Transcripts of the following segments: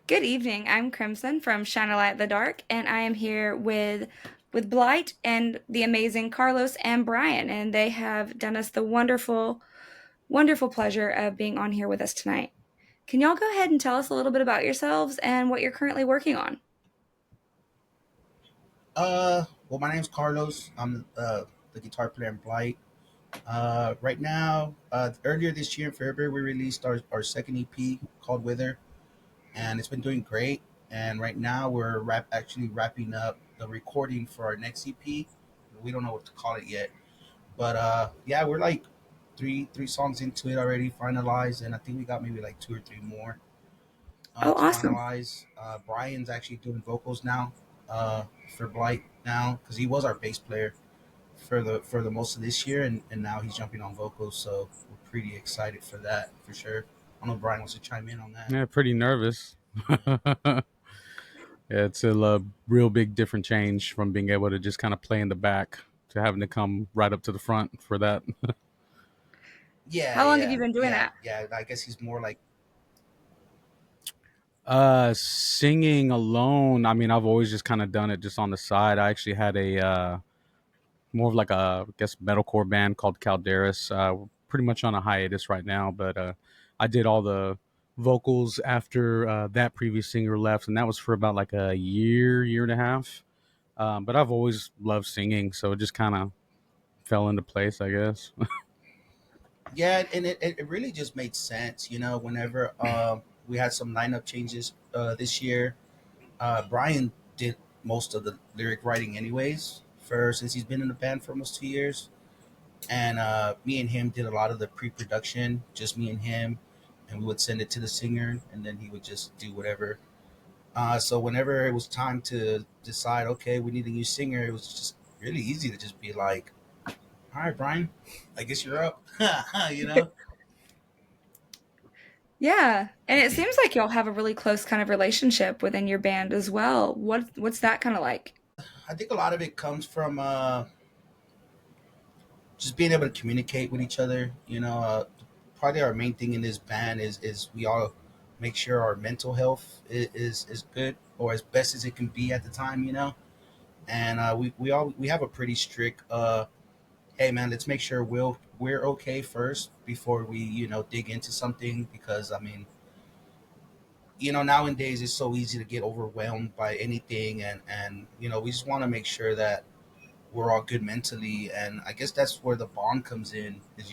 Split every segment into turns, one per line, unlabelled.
Good evening. I'm Crimson from Shine a Light in the Dark, and I am here with Blight and the amazing Carlos and Brian, and they have done us the wonderful pleasure of being on here with us tonight. Can y'all go ahead and tell us a little bit about yourselves and what you're currently working on?
Well, my name's Carlos. I'm the guitar player in Blight. Right now, earlier this year in February, we released our second EP called Wither, and it's been doing great. And right now, we're actually wrapping up the recording for our next EP. We don't know what to call it yet, but yeah, we're like three songs into it already, finalized, and I think we got maybe like two or three more
Oh,
to
awesome.
finalize. Brian's actually doing vocals now for Blight now because he was our bass player for the most of this year, and now he's jumping on vocals. So we're pretty excited for that for sure. I don't know if Brian wants to chime in on that.
Yeah, pretty nervous. Yeah, it's a real big different change from being able to just kind of play in the back to having to come right up to the front for that.
Yeah,
How long have you
yeah,
been doing
yeah,
that?
yeah. I guess he's more like
Singing alone, I mean, I've always just kind of done it just on the side. I actually had a more of like a, I guess, metalcore band called Calderis. We're pretty much on a hiatus right now, but I did all the vocals after that previous singer left, and that was for about like a year and a half. But I've always loved singing, so it just kind of fell into place, I guess.
yeah, and it really just made sense, you know. Whenever we had some lineup changes this year, Brian did most of the lyric writing anyways. For since he's been in the band for almost 2 years, and me and him did a lot of the pre-production, just me and him, and we would send it to the singer, and then he would just do whatever. So whenever it was time to decide, okay, we need a new singer, it was just really easy to just be like, "All right, Brian, I guess you're up," you know.
Yeah, and it seems like y'all have a really close kind of relationship within your band as well. What's that kind of like?
I think a lot of it comes from just being able to communicate with each other. You know, probably our main thing in this band is we all make sure our mental health is good or as best as it can be at the time. You know, and we have a pretty strict hey man, let's make sure we're okay first before we dig into something, because I mean, nowadays it's so easy to get overwhelmed by anything, and we just want to make sure that we're all good mentally. And I guess that's where the bond comes in, is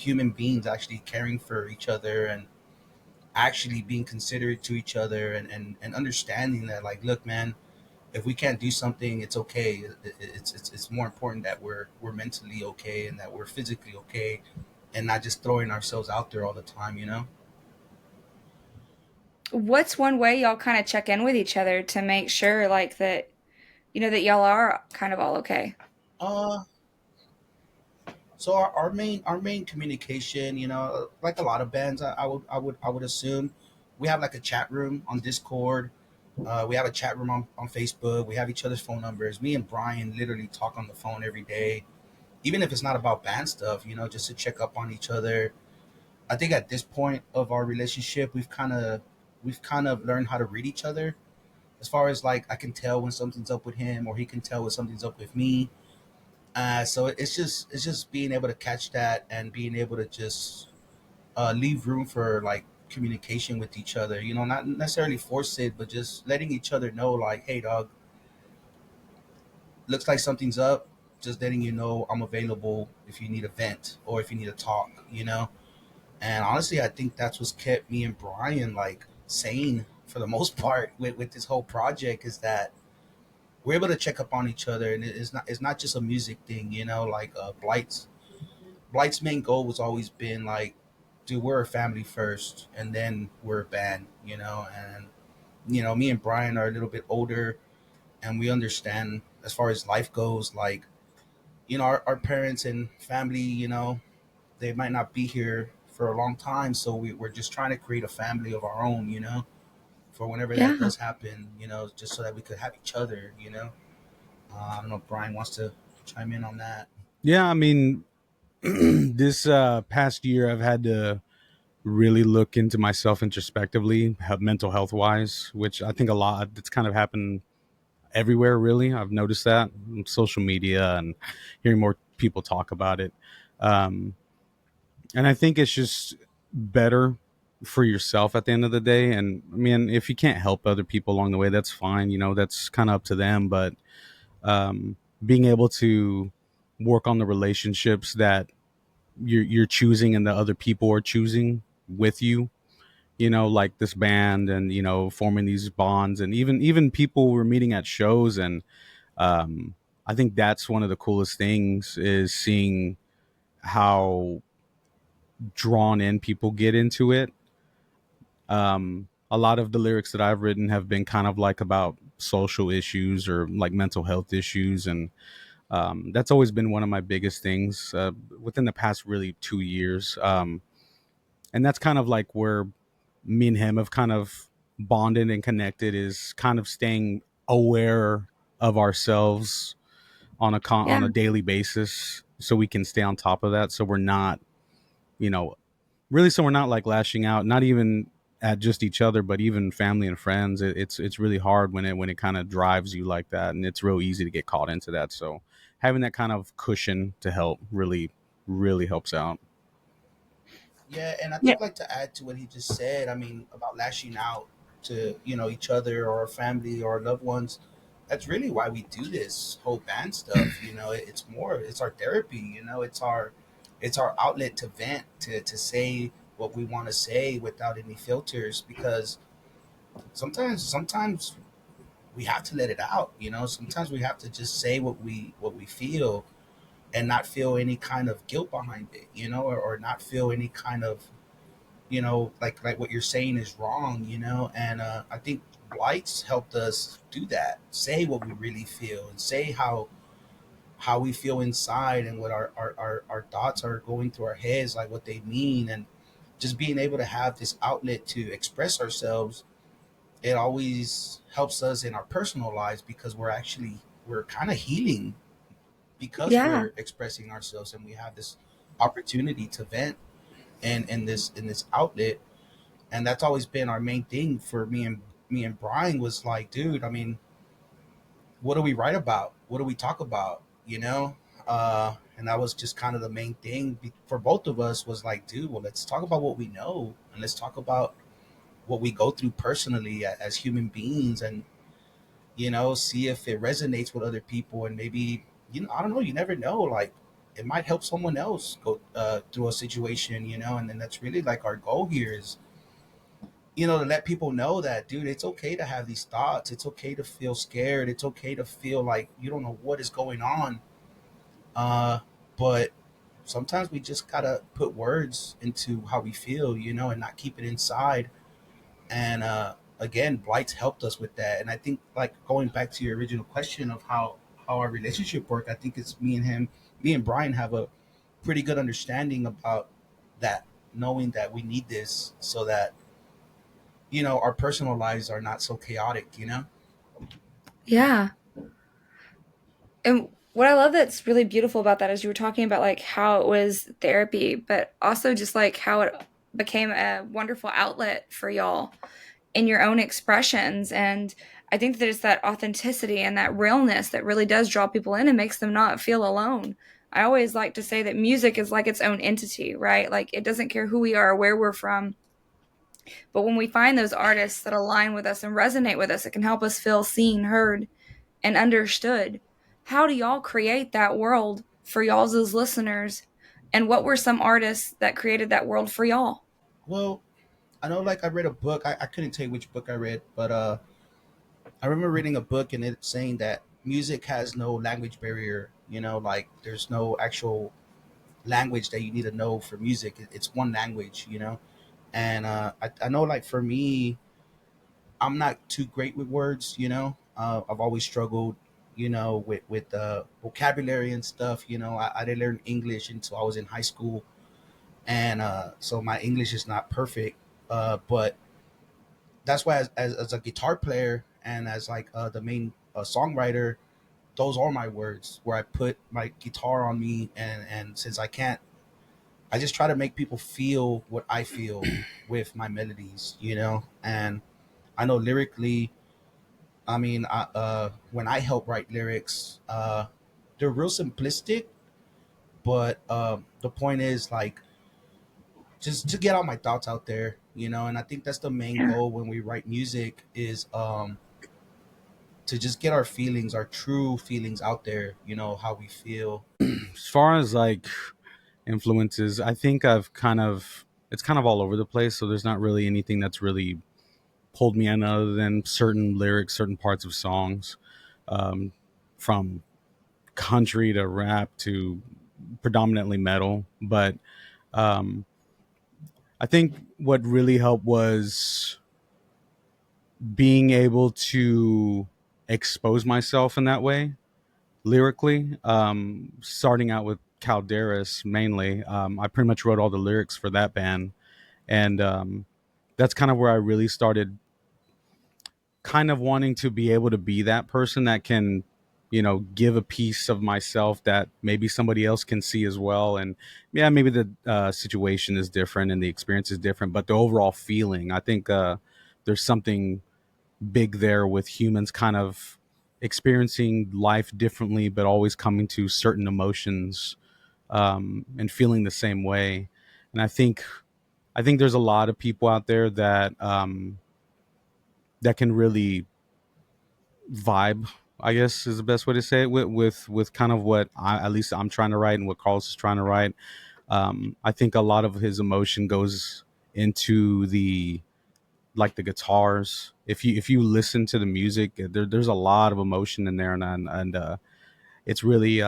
human beings actually caring for each other and actually being considerate to each other, and understanding that, like, look man, if we can't do something, it's okay. It's more important that we're mentally okay and that we're physically okay, and not just throwing ourselves out there all the time, you know.
What's one way y'all kind of check in with each other to make sure like that that y'all are kind of all okay?
uh so our main communication, like a lot of bands, I would assume, we have like a chat room on Discord. We have a chat room on Facebook. We have each other's phone numbers. Me and Brian literally talk on the phone every day, even if it's not about band stuff, just to check up on each other. I think at this point of our relationship, we've kind of learned how to read each other. As far as, like, I can tell when something's up with him, or he can tell when something's up with me. So it's just being able to catch that and being able to just leave room for, like, communication with each other. Not necessarily force it, but just letting each other know, like, hey dog, looks like something's up. Just letting you know I'm available if you need a vent or if you need to talk. And honestly, I think that's what's kept me and Brian, like, sane for the most part with this whole project, is that we're able to check up on each other, and it's not just a music thing. Like, Blight's main goal was always been like, dude, we're a family first, and then we're a band. And me and Brian are a little bit older, and we understand as far as life goes, like, our parents and family, they might not be here for a long time, so we're just trying to create a family of our own, for whenever that
Yeah.
does happen, just so that we could have each other. I don't know if Brian wants to chime in on that.
Yeah, I mean, this past year I've had to really look into myself introspectively, mental health wise, which I think a lot it's kind of happened everywhere. Really, I've noticed that on social media and hearing more people talk about it. Um, and I think it's just better for yourself at the end of the day. And I mean, if you can't help other people along the way, that's fine. You know, that's kind of up to them. But being able to work on the relationships that you're choosing and the other people are choosing with you, you know, like this band, and you know, forming these bonds, and even people we're meeting at shows. And um I think that's one of the coolest things, is seeing how drawn in people get into it. A lot of the lyrics that I've written have been kind of like about social issues or like mental health issues, and that's always been one of my biggest things within the past really 2 years. And that's kind of like where me and him have kind of bonded and connected, is kind of staying aware of ourselves
Yeah.
on a daily basis, so we can stay on top of that, so we're not, you know, really, so we're not like lashing out, not even at just each other, but even family and friends. It's really hard when it kind of drives you like that, and it's real easy to get caught into that. So having that kind of cushion to help really helps out.
Yeah, and I
Yeah.
think like to add to what he just said, I mean about lashing out to each other or our family or our loved ones. That's really why we do this whole band stuff. It's more, it's our therapy. It's our outlet to vent, to say what we want to say without any filters. Because sometimes we have to let it out. Sometimes we have to just say what we feel and not feel any kind of guilt behind it. Or not feel any kind of like what you're saying is wrong. And I think Blights helped us do that, say what we really feel and say how we feel inside and what our thoughts are going through our heads, like what they mean. And just being able to have this outlet to express ourselves, it always helps us in our personal lives, because we're kind of healing because
Yeah.
we're expressing ourselves and we have this opportunity to vent in this outlet. And that's always been our main thing for me and Brian. Was like, dude, I mean, what do we write about? What do we talk about? And that was just kind of the main thing for both of us. Was like, dude, well, let's talk about what we know, and let's talk about what we go through personally as human beings, and see if it resonates with other people. And maybe, I don't know, you never know, like it might help someone else go through a situation. And then that's really like our goal here is, to let people know that, dude, it's okay to have these thoughts. It's okay to feel scared. It's okay to feel like you don't know what is going on. But sometimes we just gotta put words into how we feel, and not keep it inside. And again, Blight's helped us with that. And I think, like, going back to your original question of how our relationship work, I think it's me and Brian have a pretty good understanding about that, knowing that we need this so that our personal lives are not so chaotic.
Yeah. And what I love that's really beautiful about that is you were talking about like how it was therapy, but also just like how it became a wonderful outlet for y'all in your own expressions. And I think that it's that authenticity and that realness that really does draw people in and makes them not feel alone. I always like to say that music is like its own entity, right? Like it doesn't care who we are or where we're from. But when we find those artists that align with us and resonate with us, it can help us feel seen, heard, and understood. How do y'all create that world for y'all's as listeners? And what were some artists that created that world for y'all?
Well, I know, like, I read a book. I couldn't tell you which book I read, but I remember reading a book and it saying that music has no language barrier. Like there's no actual language that you need to know for music. It's one language. And I know, like, for me, I'm not too great with words. I've always struggled, with vocabulary and stuff. I didn't learn English until I was in high school, and so my English is not perfect. But that's why, as a guitar player and as like the main songwriter, those are my words where I put my guitar on me. And since I can't I just try to make people feel what I feel with my melodies, you know. And I know lyrically, I mean, when I help write lyrics, they're real simplistic, but the point is like just to get all my thoughts out there, you know. And I think that's the main
Yeah.
goal when we write music is to just get our feelings, our true feelings out there, you know, how we feel.
As far as like influences, I think I've kind of it's kind of all over the place. So there's not really anything that's really pulled me in other than certain lyrics, certain parts of songs, um, from country to rap to predominantly metal. But um, I think what really helped was being able to expose myself in that way lyrically. Starting out with Calderas mainly, I pretty much wrote all the lyrics for that band, and that's kind of where I really started kind of wanting to be able to be that person that can, give a piece of myself that maybe somebody else can see as well. And yeah, maybe the situation is different and the experience is different, but the overall feeling, I think there's something big there with humans kind of experiencing life differently, but always coming to certain emotions, and feeling the same way. And I think there's a lot of people out there that can really vibe, I guess is the best way to say it, with kind of what at least I'm trying to write and what Carlos is trying to write. I think a lot of his emotion goes into the guitars. If you listen to the music, there's a lot of emotion in there, and it's really,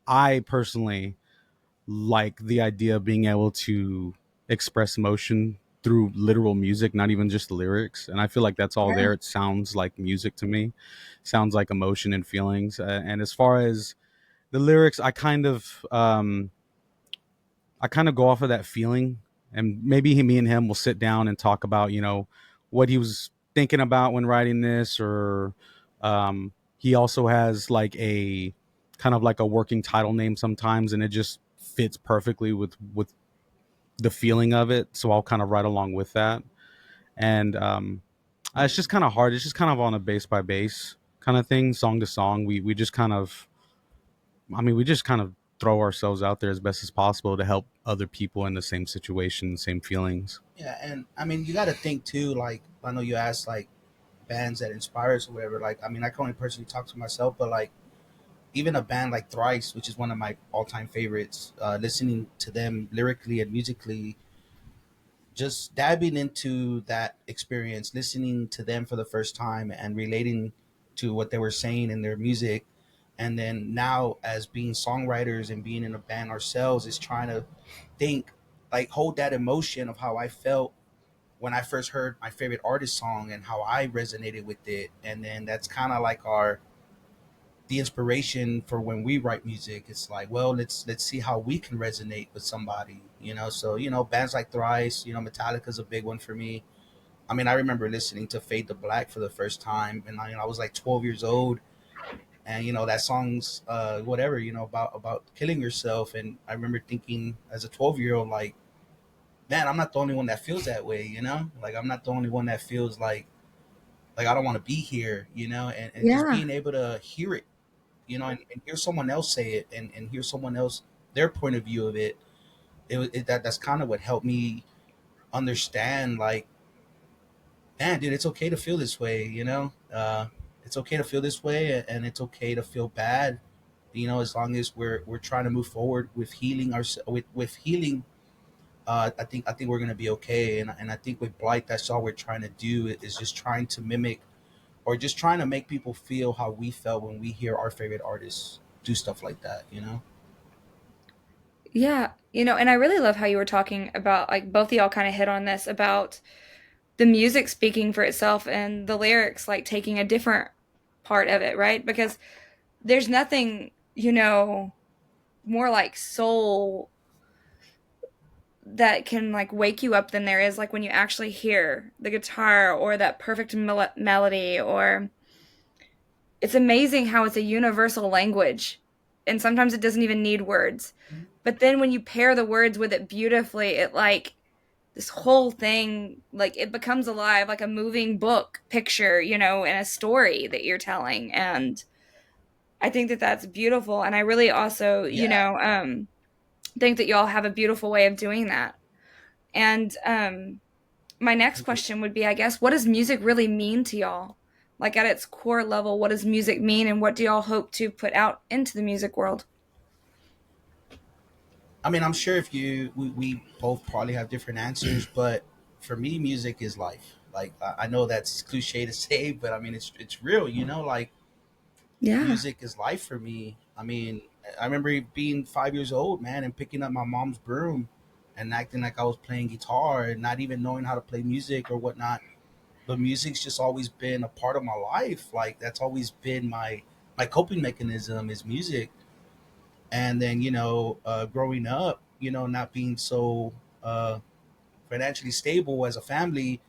I personally like the idea of being able to express emotion through literal music, not even just lyrics. And I feel like that's all
Yeah.
there. It sounds like music to me, sounds like emotion and feelings. And as far as the lyrics, I kind of go off of that feeling, and maybe me and him will sit down and talk about what he was thinking about when writing this, or he also has like a kind of like a working title name sometimes, and it just fits perfectly with the feeling of it. So I'll kind of write along with that, and it's just kind of hard. It's just kind of on a bass by bass kind of thing, song to song. We just kind of, I mean, we just kind of throw ourselves out there as best as possible to help other people in the same situation, same feelings.
Yeah, and I mean, you got to think too. Like, I know you asked like bands that inspire us or whatever. Like, I mean, I can only personally talk to myself, but like even a band like Thrice, which is one of my all-time favorites, listening to them lyrically and musically, just dabbing into that experience, listening to them for the first time and relating to what they were saying in their music. And then now, as being songwriters and being in a band ourselves, is trying to think, like, hold that emotion of how I felt when I first heard my favorite artist song and how I resonated with it. And then that's kind of like our the inspiration for when we write music. It's like, well, let's see how we can resonate with somebody, you know. So bands like Thrice, Metallica's a big one for me. I mean, I remember listening to Fade to Black for the first time, and I was like 12 years old, and that song's whatever, about killing yourself. And I remember thinking as a 12-year-old, like, man, I'm not the only one that feels that way, like I'm not the only one that feels like I don't want to be here, and just
Yeah.
being able to hear it, and hear someone else say it, and hear someone else their point of view of it. That's kind of what helped me understand, like, man, dude, it's okay to feel this way, it's okay to feel this way, and it's okay to feel bad, as long as we're trying to move forward with healing our with healing. I think we're gonna be okay, and I think with Blight, that's all we're trying to do is just trying to mimic or just trying to make people feel how we felt when we hear our favorite artists do stuff like that.
Yeah. And I really love how you were talking about, like, both of y'all kind of hit on this about the music speaking for itself and the lyrics, like, taking a different part of it, right? Because there's nothing, more like soul that can, like, wake you up than there is, like, when you actually hear the guitar or that perfect melody. Or it's amazing how it's a universal language and sometimes it doesn't even need words. But then when you pair the words with it beautifully, it like this whole thing, like it becomes alive, like a moving book picture, and a story that you're telling. And I think that that's beautiful. And I really also,
Yeah.
think that y'all have a beautiful way of doing that. And my next
Thank you.
question would be, I guess, what does music really mean to y'all? Like at its core level, what does music mean, and what do y'all hope to put out into the music world?
I mean, I'm sure if we both probably have different answers, but for me, music is life. Like I know that's cliche to say, but I mean it's real. Like
Yeah.
music is life for me. I mean, I remember being 5 years old, man, and picking up my mom's broom and acting like I was playing guitar and not even knowing how to play music or whatnot. But music's just always been a part of my life. Like that's always been my coping mechanism is music. And then growing up, not being so uh, financially stable as a family,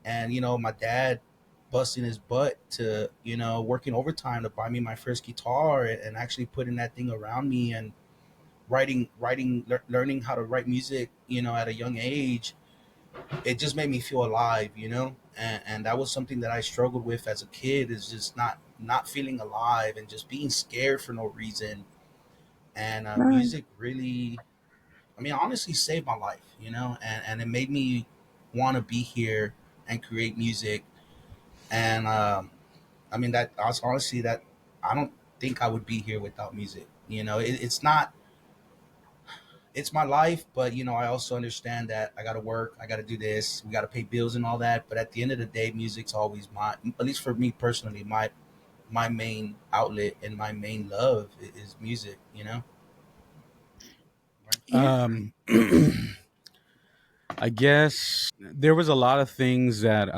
and my dad busting his butt to working overtime to buy me my first guitar, and actually putting that thing around me, and learning how to write music at a young age. It just made me feel alive, and that was something that I struggled with as a kid, is just not feeling alive and just being scared for no reason. And
Right.
music really, I mean, honestly saved my life, and it made me want to be here and create music. And I mean, that honestly, that I don't think I would be here without music. It's not, it's my life, but I also understand that I got to work, I got to do this, we got to pay bills and all that. But at the end of the day, music's always at least for me personally, my main outlet and my main love is music. Right?
Yeah.
Um, I guess there was a lot of things that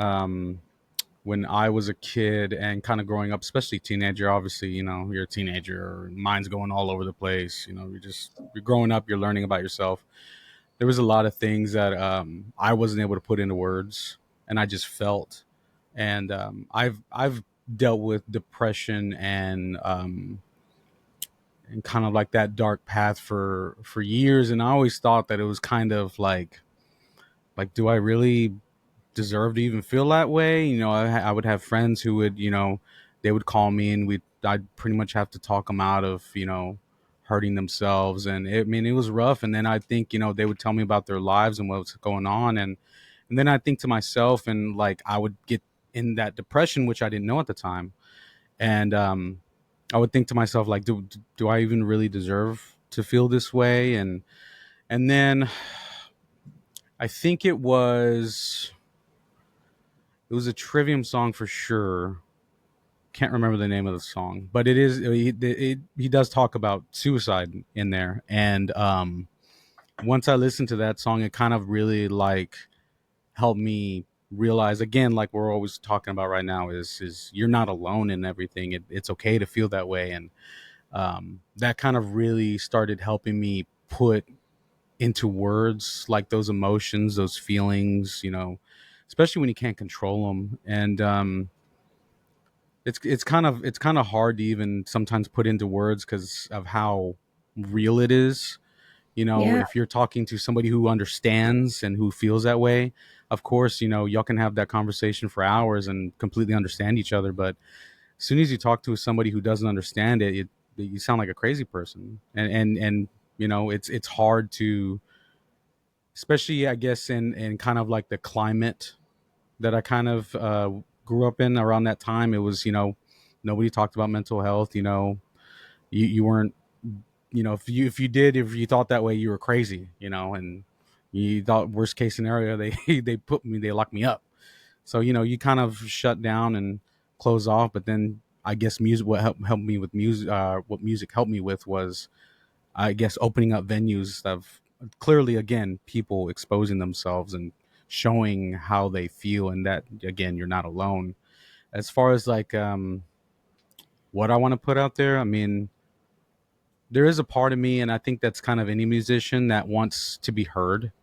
when I was a kid and kind of growing up, especially teenager. Obviously, you're a teenager, mind's going all over the place. You're growing up, you're learning about yourself. There was a lot of things that I wasn't able to put into words, and I just felt. And I've dealt with depression and kind of like that dark path for years, and I always thought that it was kind of like do I really deserve to even feel that way? I would have friends who would, they would call me and I'd pretty much have to talk them out of, hurting themselves. And I mean, it was rough. And then I think, they would tell me about their lives and what's going on. And then I think to myself, and like, I would get in that depression, which I didn't know at the time. And, I would think to myself, like, do I even really deserve to feel this way? And then I think it was a Trivium song for sure. Can't remember the name of the song, but he does talk about suicide in there. And once I listened to that song, it kind of really like helped me realize again, like we're always talking about right now, is you're not alone in everything. It's okay to feel that way, and that kind of really started helping me put into words like those emotions, those feelings, especially when you can't control them. And it's kind of hard to even sometimes put into words because of how real it is.
Yeah.
If you're talking to somebody who understands and who feels that way, of course, y'all can have that conversation for hours and completely understand each other. But as soon as you talk to somebody who doesn't understand it, you sound like a crazy person. And it's hard to, especially I guess in kind of like the climate that I kind of grew up in around that time. It was, nobody talked about mental health. You weren't, if you thought that way, you were crazy. And you thought worst case scenario, they they locked me up. So you kind of shut down and close off. But then I guess music, what helped me with music, what music helped me with was, I guess, opening up venues of clearly, again, people exposing themselves and showing how they feel, and that again, you're not alone. As far as like what I want to put out there, I mean, there is a part of me, and I think that's kind of any musician that wants to be heard.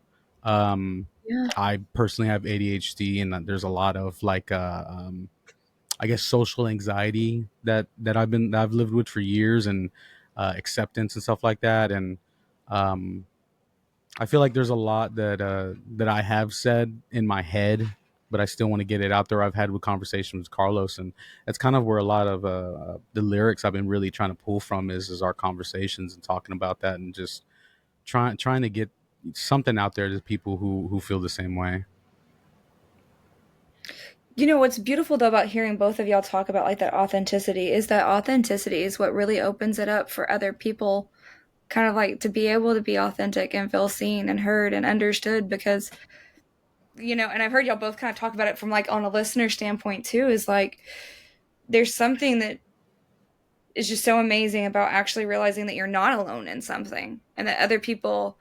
Um,
Yeah.
I personally have ADHD, and there's a lot of like I guess social anxiety that I've lived with for years, and acceptance and stuff like that. And um, I feel like there's a lot that I have said in my head, but I still want to get it out there. I've had with conversations with Carlos, and that's kind of where a lot of the lyrics I've been really trying to pull from is our conversations and talking about that, and just trying to get something out there to people who feel the same way.
You know, what's beautiful though about hearing both of y'all talk about like that authenticity is what really opens it up for other people kind of like to be able to be authentic and feel seen and heard and understood because and I've heard y'all both kind of talk about it from like on a listener standpoint too, is like there's something that is just so amazing about actually realizing that you're not alone in something and that other people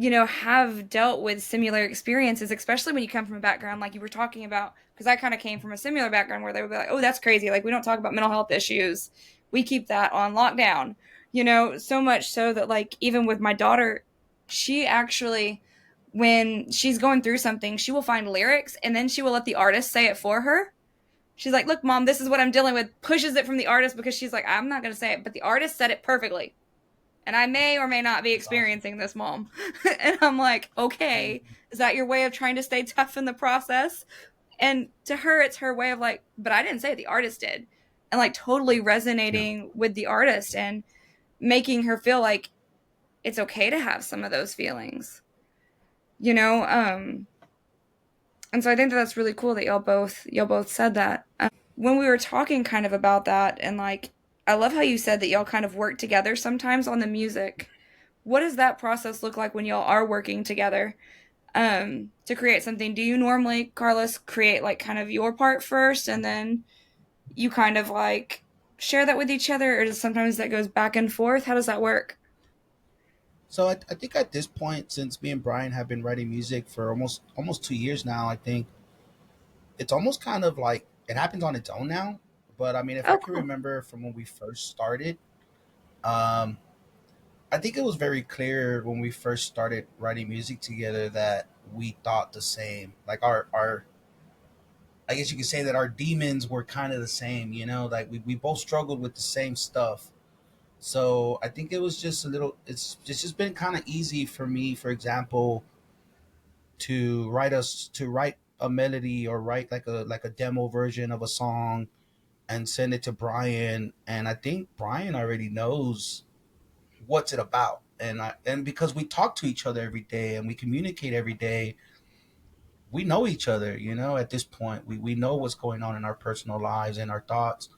have dealt with similar experiences, especially when you come from a background like you were talking about. Because I kind of came from a similar background where they would be like, oh, that's crazy. Like, we don't talk about mental health issues. We keep that on lockdown, so much so that, like, even with my daughter, she actually, when she's going through something, she will find lyrics and then she will let the artist say it for her. She's like, look, mom, this is what I'm dealing with, pushes it from the artist because she's like, I'm not going to say it, but the artist said it perfectly and I may or may not be
That's awesome.
experiencing this, mom. And I'm like, okay,
Mhm.
is that your way of trying to stay tough in the process? And to her, it's her way of like, but I didn't say it, the artist did. And like totally
Yeah.
resonating with the artist and making her feel like it's okay to have some of those feelings, you know? And so I think that that's really cool that y'all both said that. When we were talking kind of about that, and like, I love how you said that y'all kind of work together sometimes on the music. What does that process look like when y'all are working together to create something? Do you normally, Carlos, create like kind of your part first and then you kind of like share that with each other, or does sometimes that goes back and forth? How does that work?
So I think at this point, since me and Brian have been writing music for almost 2 years now, I think it's almost kind of like it happens on its own now. But I mean, if I
Oh,
can
cool.
remember from when we first started, um, I think it was very clear when we first started writing music together that we thought the same. Like our I guess you could say that our demons were kind of the same, like we both struggled with the same stuff. So I think it was just a little, it's just been kind of easy for me, for example, to write a melody or write like a demo version of a song and send it to Brian. And I think Brian already knows what's it about. And because we talk to each other every day and we communicate every day, we know each other, at this point. We know what's going on in our personal lives and our thoughts.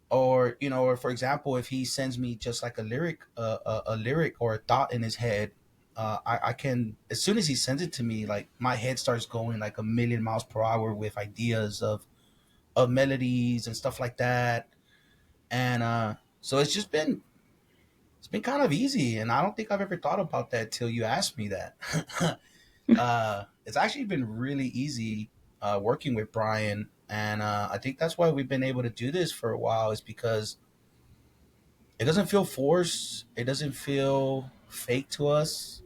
Or for example, if he sends me just like a lyric or a thought in his head, I can, as soon as he sends it to me, like my head starts going like a million miles per hour with ideas of melodies and stuff like that. And so it's been kind of easy, and I don't think I've ever thought about that till you asked me that. It's actually been really easy working with Brian, and I think that's why we've been able to do this for a while. Is because it doesn't feel forced. It doesn't feel fake to us.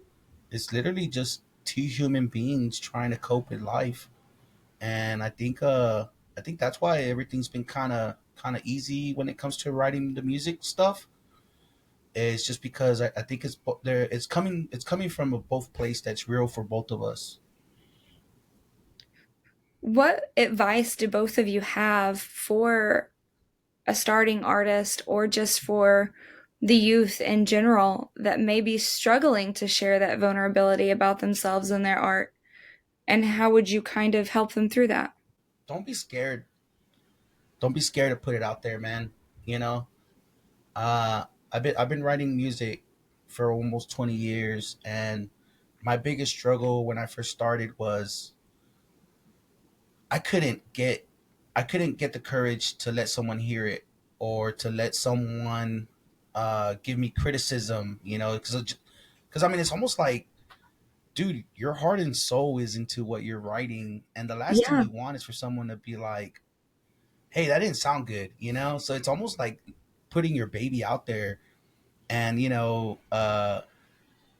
It's literally just two human beings trying to cope with life, and I think that's why everything's been kind of easy when it comes to writing the music stuff. It's just because I think there. It's coming from a both place that's real for both of us.
What advice do both of you have for a starting artist or just for the youth in general that may be struggling to share that vulnerability about themselves and their art? And how would you kind of help them through that?
Don't be scared. Don't be scared to put it out there, man. You know, I've been writing music for almost 20 years, and my biggest struggle when I first started was I couldn't get I couldn't get the courage to let someone hear it or to let someone give me criticism. Because I mean, it's almost like, dude, your heart and soul is into what you're writing, and the last thing
Yeah.
you want is for someone to be like, "Hey, that didn't sound good," So it's almost like putting your baby out there, and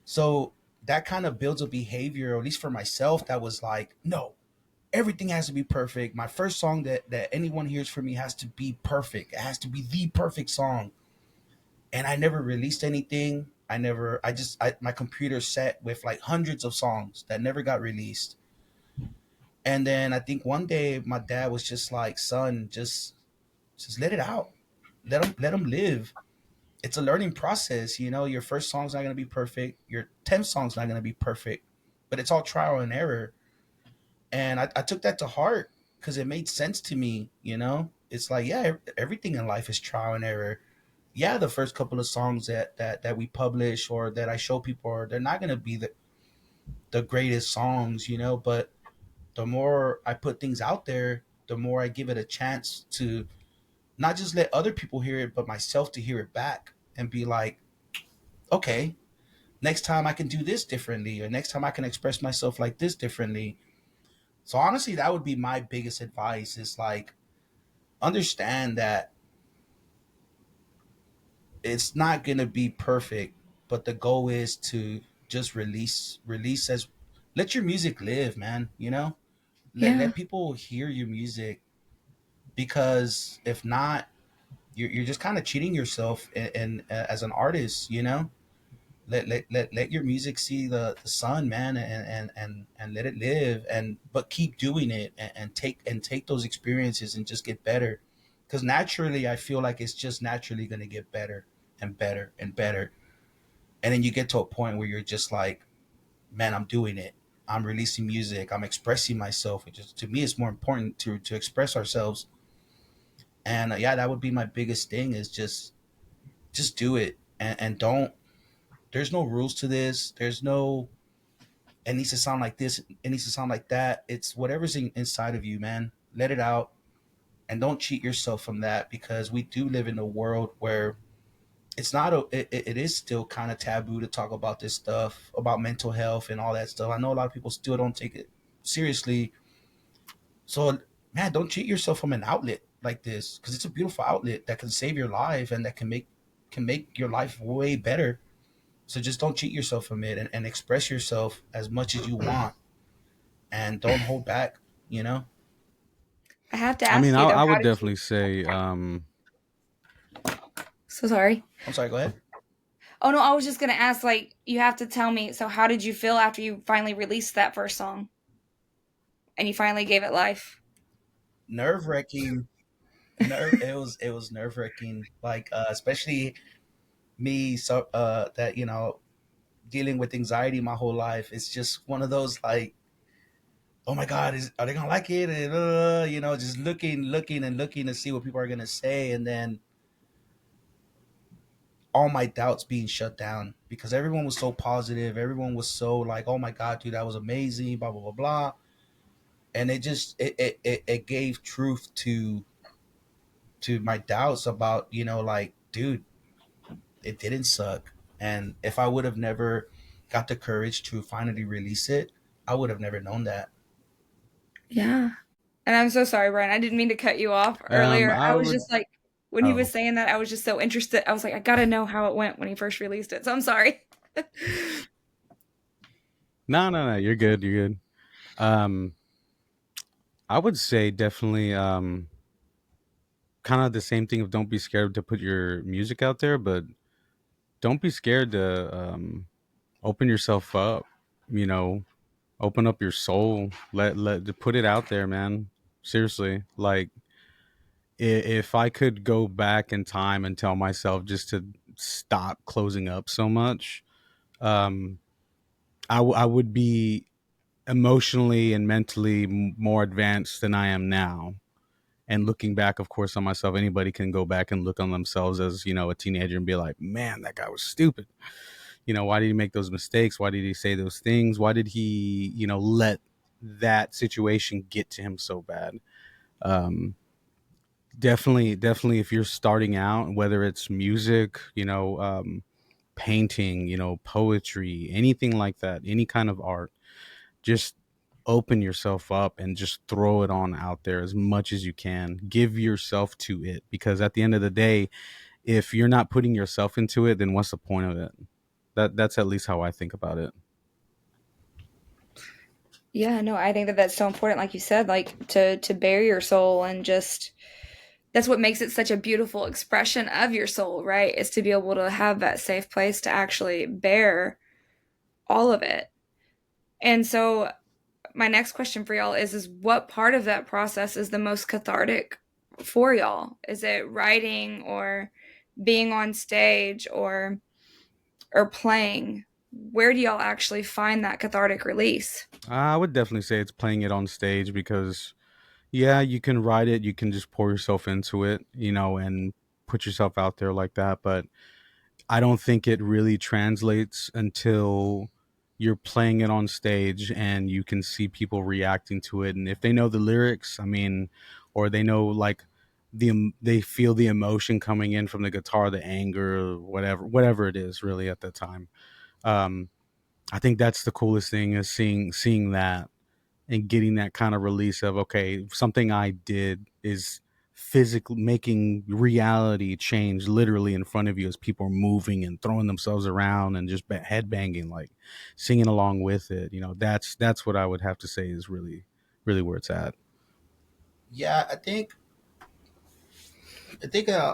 so that kind of builds a behavior, or at least for myself, that was like, no, everything has to be perfect. My first song that anyone hears from me has to be perfect. It has to be the perfect song. and I never released anything. My computer set with like hundreds of songs that never got released. And then I think one day my dad was just like, "Son, just let it out. Let them live. It's a learning process. You know, your first song's not gonna be perfect. Your 10th song's not gonna be perfect, but it's all trial and error." And I took that to heart because it made sense to me. You know, it's like, yeah, everything in life is trial and error. Yeah, the first couple of songs that we publish or that I show people, they're not gonna be the greatest songs, you know. But the more I put things out there, the more I give it a chance to not just let other people hear it, but myself to hear it back and be like, okay, next time I can do this differently, or next time I can express myself like this differently. So honestly, that would be my biggest advice is like, understand that it's not going to be perfect, but the goal is to just release as let your music live, man, you know?
Yeah.
Let people hear your music, because if not, you're just kind of cheating yourself as an artist, you know? Let your music see the sun, man, and let it live, and but keep doing it, and take those experiences and just get better, because naturally I feel like it's just naturally going to get better and better and better. And then you get to a point where you're just like, man, I'm doing it. I'm releasing music. I'm expressing myself, which is, to me, it's more important to express ourselves. And yeah, that would be my biggest thing is just do it, and don't. There's no rules to this. There's no it needs to sound like this. It needs to sound like that. It's whatever's inside of you, man. Let it out, and don't cheat yourself from that, because we do live in a world where it's not it is still kind of taboo to talk about this stuff, about mental health and all that stuff. I know a lot of people still don't take it seriously. So man, don't cheat yourself from an outlet like this, because it's a beautiful outlet that can save your life and that can make your life way better. So just don't cheat yourself from it, and express yourself as much as you want, and don't hold back, you know?
I have to
I mean,
ask you though,
I
how
would
did you?
definitely say,
So sorry.
I'm sorry, go ahead.
Oh no, I was just gonna ask. Like, you have to tell me. So, how did you feel after you finally released that first song and you finally gave it life?
Nerve wracking. It was nerve wracking. Like, especially me, so that, dealing with anxiety my whole life. It's just one of those like, oh my God, are they gonna like it? And just looking and looking to see what people are gonna say, and then all my doubts being shut down because everyone was so positive. Everyone was so like, oh my God, dude, that was amazing, blah blah blah blah. And it gave truth to my doubts about, like, dude, it didn't suck. And if I would have never got the courage to finally release it, I would have never known that.
Yeah. And I'm so sorry, Brian. I didn't mean to cut you off earlier.
I
I was
would.
just like, when he was
Oh,
saying that, I was just so interested. I was like, I gotta know how it went when he first released it. So I'm sorry.
no, no, no. You're good. You're good. Um, I would say definitely, kind of the same thing of don't be scared to put your music out there, but don't be scared to open yourself up. You know, open up your soul. Let to put it out there, man. Seriously, like if I could go back in time and tell myself just to stop closing up so much, um, I would be emotionally and mentally more advanced than I am now. And looking back, of course, on myself, anybody can go back and look on themselves as, a teenager and be like, man, that guy was stupid. Why did he make those mistakes? Why did he say those things? Why did he, let that situation get to him so bad? Um, definitely, if you're starting out, whether it's music, painting, poetry, anything like that, any kind of art, just open yourself up and just throw it on out there as much as you can. Give yourself to it, because at the end of the day, if you're not putting yourself into it, then what's the point of it? That's at least how I think about it.
Yeah, no, I think that that's so important, like you said, like to bare your soul and just that's what makes it such a beautiful expression of your soul, right? Is to be able to have that safe place to actually bear all of it. And so my next question for y'all is what part of that process is the most cathartic for y'all? Is it writing or being on stage or playing? Where do y'all actually find that cathartic release?
I would definitely say it's playing it on stage because, yeah, you can write it, you can just pour yourself into it, and put yourself out there like that. But I don't think it really translates until you're playing it on stage and you can see people reacting to it. And if they know the lyrics, I mean, or they know like they feel the emotion coming in from the guitar, the anger, whatever it is, really at the time. Um, I think that's the coolest thing is seeing that and getting that kind of release of, okay, something I did is physically making reality change literally in front of you as people are moving and throwing themselves around and just head banging, like singing along with it. That's what I would have to say is really where it's at.
Yeah, I think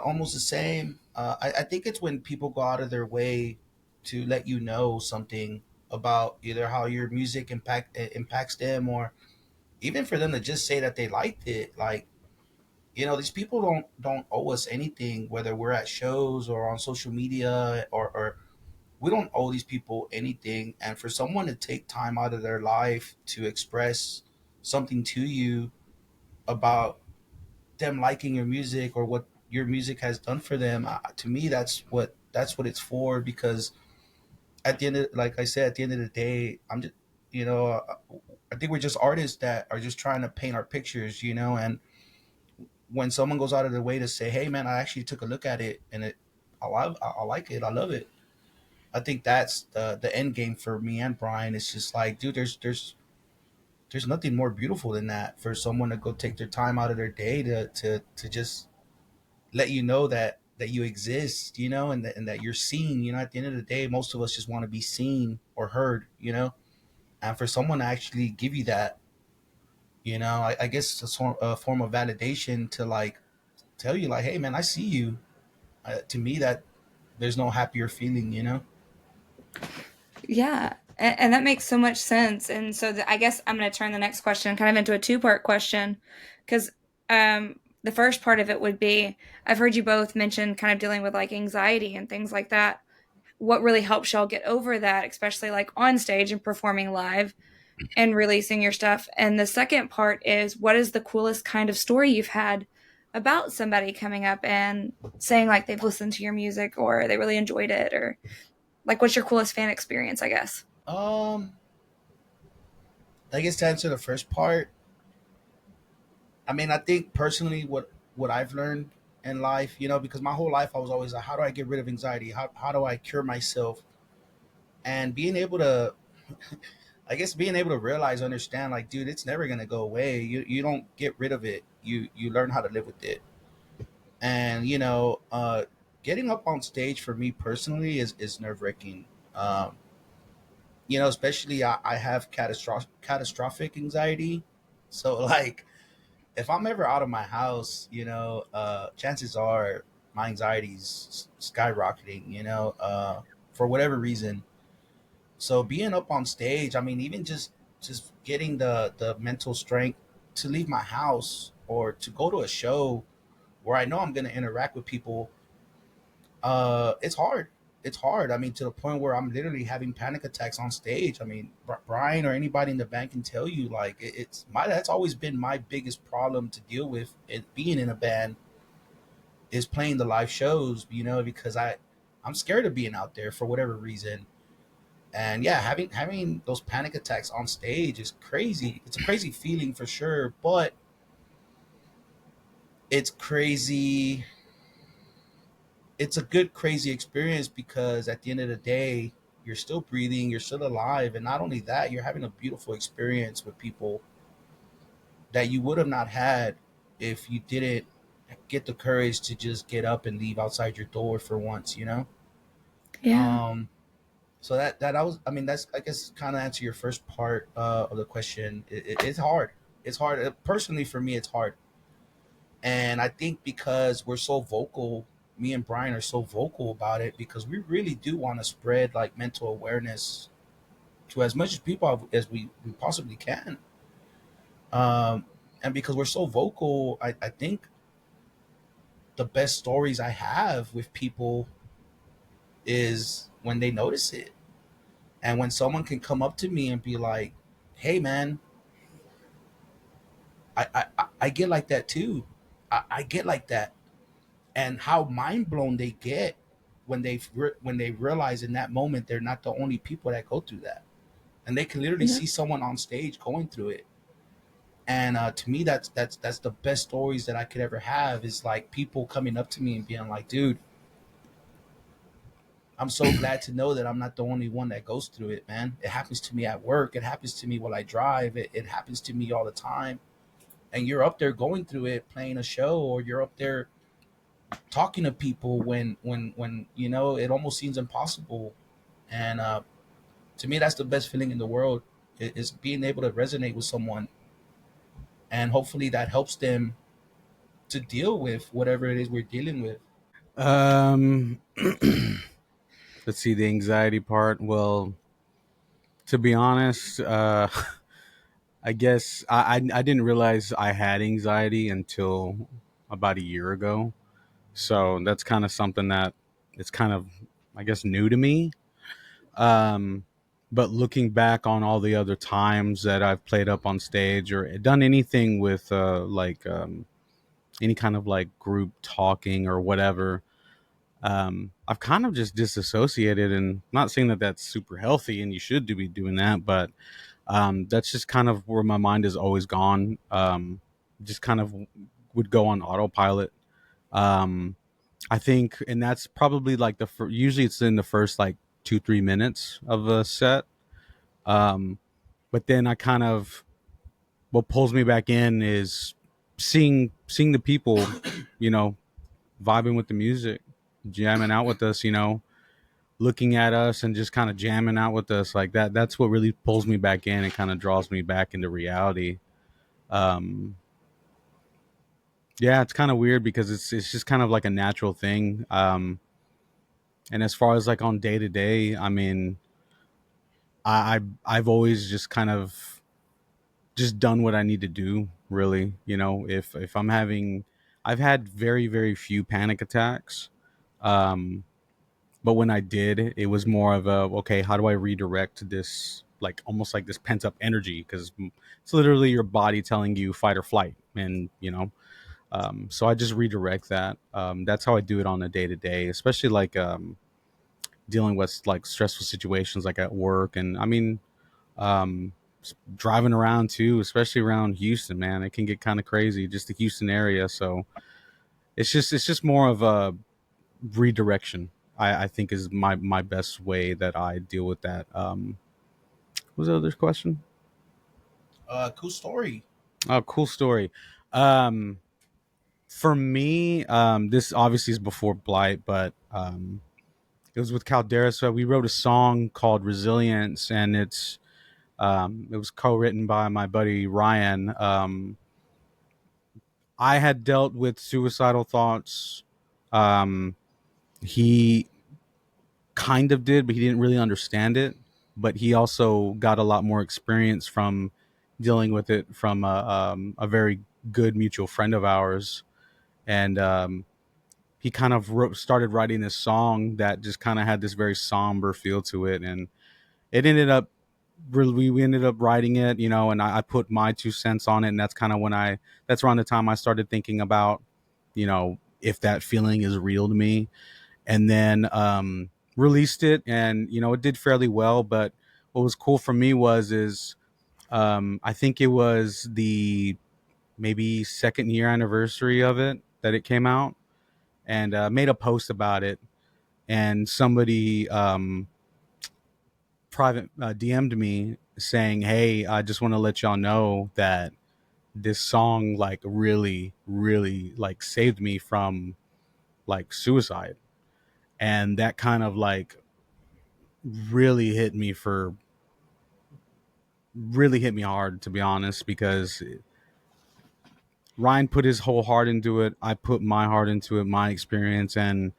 almost the same. I think it's when people go out of their way to let you know something about either how your music impacts them, or even for them to just say that they liked it. Like, these people don't owe us anything, whether we're at shows or on social media, or we don't owe these people anything. And for someone to take time out of their life to express something to you about them liking your music or what your music has done for them, to me that's what it's for. Because at the end of, like I said, at the end of the day, I'm just, you know uh, I think we're just artists that are just trying to paint our pictures, and when someone goes out of their way to say, hey man, I actually took a look at it, and I like it, I love it. I think that's the end game for me and Brian. It's just like, dude, there's nothing more beautiful than that, for someone to go take their time out of their day to just let you know that you exist, and that you're seen. At the end of the day, most of us just want to be seen or heard, and for someone to actually give you that, I guess it's a form of validation to like tell you like, hey man, I see you. To me, that there's no happier feeling.
Yeah, and that makes so much sense. And so I guess I'm going to turn the next question kind of into a two-part question because the first part of it would be I've heard you both mention kind of dealing with like anxiety and things like that. What really helps y'all get over that, especially like on stage and performing live and releasing your stuff? And the second part is what is the coolest kind of story you've had about somebody coming up and saying like they've listened to your music or they really enjoyed it, or like what's your coolest fan experience, I guess?
um I guess to answer the first part, I mean, I think personally, what I've learned in life, because my whole life I was always like, how do I get rid of anxiety? How do I cure myself? And being able to, I guess, being able to realize, understand, like, dude, it's never gonna go away. You don't get rid of it. You learn how to live with it. And getting up on stage for me personally is nerve wracking. Especially I have catastrophic anxiety, so like if I'm ever out of my house, chances are my anxiety's skyrocketing, for whatever reason. So being up on stage, I mean, even just getting the mental strength to leave my house or to go to a show where I know I'm going to interact with people, it's hard. It's hard. I mean, to the point where I'm literally having panic attacks on stage. I mean, Brian or anybody in the band can tell you, like, that's always been my biggest problem to deal with. It being in a band is playing the live shows, because I'm scared of being out there for whatever reason. And yeah, having those panic attacks on stage is crazy. It's a crazy feeling for sure, but it's crazy. It's a good crazy experience because at the end of the day, you're still breathing, you're still alive, and not only that, you're having a beautiful experience with people that you would have not had if you didn't get the courage to just get up and leave outside your door for once.
Yeah.
um so that I was, I mean, that's, I guess, kind of answer your first part of the question. It's hard. It's hard. Personally, for me, it's hard. And I think because we're so vocal, me and Brian are so vocal about it because we really do want to spread like mental awareness to as much people as we possibly can. Um, and because we're so vocal, I think the best stories I have with people is when they notice it. And when someone can come up to me and be like, hey, man, I get like that too. I get like that. And how mind blown they get when when they realize in that moment they're not the only people that go through that. And they can literally
Yeah.
see someone on stage going through it. And to me, that's the best stories that I could ever have is like people coming up to me and being like, dude, I'm so glad to know that I'm not the only one that goes through it, man. It happens to me at work. It happens to me while I drive. It happens to me all the time. And you're up there going through it, playing a show, or you're up there talking to people when you know it almost seems impossible. And to me, that's the best feeling in the world is being able to resonate with someone, and hopefully that helps them to deal with whatever it is we're dealing with.
Um, let's see the anxiety part. Well, to be honest, I guess I didn't realize I had anxiety until about a year ago. So that's kind of something that it's kind of, I guess, new to me. Um, but looking back on all the other times that I've played up on stage or done anything with any kind of like group talking or whatever, I've kind of just disassociated. And not saying that that's super healthy and you should be doing that, but that's just kind of where my mind has always gone. Just kind of would go on autopilot. Um, I think, and that's probably like usually it's in the first like 2-3 minutes of a set. Um, but then I kind of what pulls me back in is seeing the people, you know, vibing with the music, jamming out with us, looking at us and just kind of jamming out with us like that. That's what really pulls me back in and kind of draws me back into reality. Um, yeah, it's kind of weird because it's just kind of like a natural thing. And as far as like on day to day, I mean, I've always just kind of just done what I need to do. Really, if I'm having, I've had very few panic attacks. Um, but when I did, it was more of a okay. How do I redirect this? Like almost like this pent up energy because it's literally your body telling you fight or flight, and so I just redirect that. That's how I do it on a day to day, especially like dealing with like stressful situations like at work, and I mean um, driving around too, especially around Houston, man, it can get kind of crazy, just the Houston area. So it's just more of a redirection. I think is my best way that I deal with that. What was the other question?
Cool story.
Oh, cool story. Um, for me, this obviously is before Blight, but it was with Caldera. So we wrote a song called Resilience, and it was co-written by my buddy Ryan. I had dealt with suicidal thoughts. Um, he kind of did, but he didn't really understand it. But he also got a lot more experience from dealing with it from a very good mutual friend of ours. And he kind of started writing this song that just kind of had this very somber feel to it. And it ended up really, we ended up writing it, and I put my 2 cents on it. And that's kind of that's around the time I started thinking about, if that feeling is real to me. And then released it, and it did fairly well. But what was cool for me is I think it was the maybe second year anniversary of it that it came out, and made a post about it. And somebody private DM'd me saying, "Hey, I just want to let y'all know that this song like really like saved me from like suicide." And that kind of like really hit me for really hit me hard, to be honest, because Ryan put his whole heart into it. I put my heart into it, my experience, and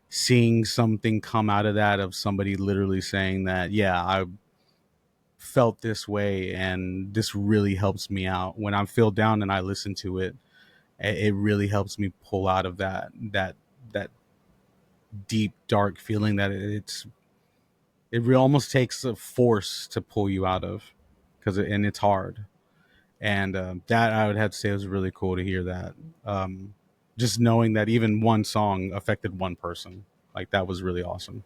seeing something come out of that, of somebody literally saying that, yeah, I felt this way and this really helps me out when I feel down and I listen to it. It really helps me pull out of that deep dark feeling that almost takes a force to pull you out of, and it's hard. And that I would have to say was really cool to hear that. Um, just knowing that even one song affected one person, like that was really awesome.